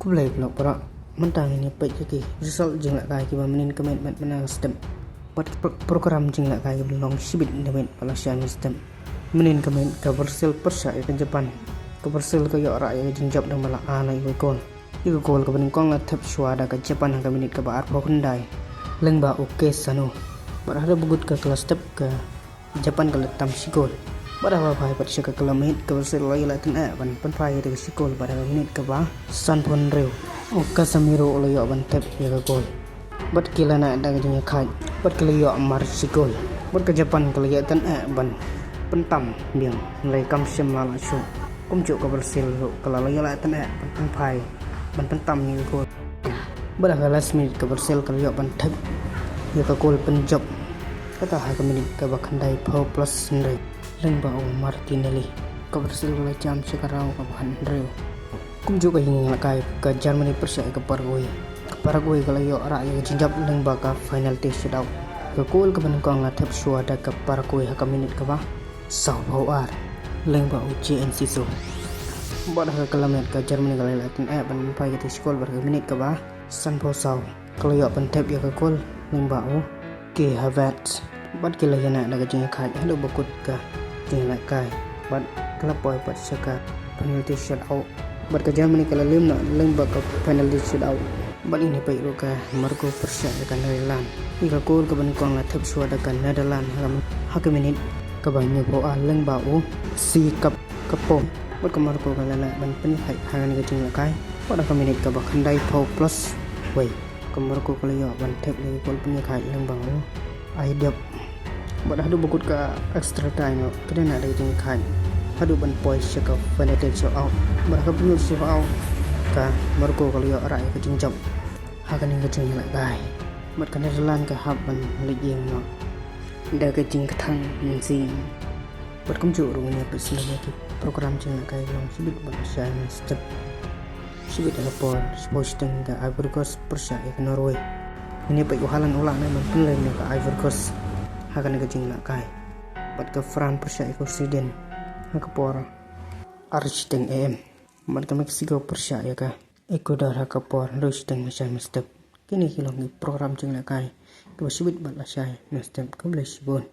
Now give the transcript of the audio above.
Kublai pula para mentang ini pek ke result jeng lak kai ki menin commitment menang sistem buat program jeng lak kai belong sibit demet palasian sistem menin comment ka bersil persa ke Japan ka bersil ka yo ra ya jeng jap dang mala ana ikon ka bening kong la tap swada ka Japan ka minit ka ba ar Hyundai leng ba oke sano bar ada bugut ka kelas step ka Japan ka letam sikol pada apa pai sia ka kilometer ka bersil la ila tan ban pan pai ka sikol pada minit ka ba san pon reu Oka samiro ulo yo ban tep ya ka gol bat kila na da ganya khai bat kila yo mar sikol bat ka Japan kala ya tan ban pentam biang lai kam sim la la shu kum chu ka bersil ro kala la ya la tan ban pai ban pentam ni gol bat ka last minute ka bersil kala yo ban tep ya ka gol penjob kata ha ka minit ka ba khandai phau plus ndai leng ba o Martinelli ka bersil la jam sekarang ka ban reu kum juga hingga kai ke Germany persia ke Paraguay kalau yo ra ya jinjap leng baka final test shootout ke gol ke benengkong ngatep suada ke Paraguay haka minit ke ba sau bawar leng ba UCNC so bodah ke kilometer ke Germany kalau latin ban pai ke skol ber minit ke ba san po sau kalau yo pentep ya ke gol leng ba ke Havertz bat kila yana daga jinga kai halo bakut ke jinga kai bat kelap boy bat saka penalty shootout bat ka Germany kala lim na lembak ka penalty shootout bat ini pai ro ka Marco Persia ka Netherlands ika gol ka ban kong la thep suada ka Netherlands haka minit ka ba nyu bo a leng ba o si kap kapo bat ka Marco ka la ban pen hai hangan ka jing kai bat ka minit ka ba khandai phau plus wei ka Marco ka yo ban thep ni gol pen kai leng ba o ai dep bat hadu bukut ka extra time kena na da jing kai hadu ban poi shaka penalty shootout mereka punya shootout ka Marco kalau ya rai ke jinjam hakan yang kecil lại gai mat ka Netherlands ka hab ban lejeng no da ke jing thang si bat kum ju ru ne pesna ke program jing kai long sibit ban shan step sibit da por sporting da Ivory Coast persia ke Norway ini pa halan ulang na man pelai ne ka Ivory Coast hakan ke jing kai bat ka France persia ke Sweden hakapor Argentine AM mat ka Mexico persia ya ka Ecuador hakapor Argentine macam step kini kilong program jeng la kai to sibit bat la sai na step ka blesibon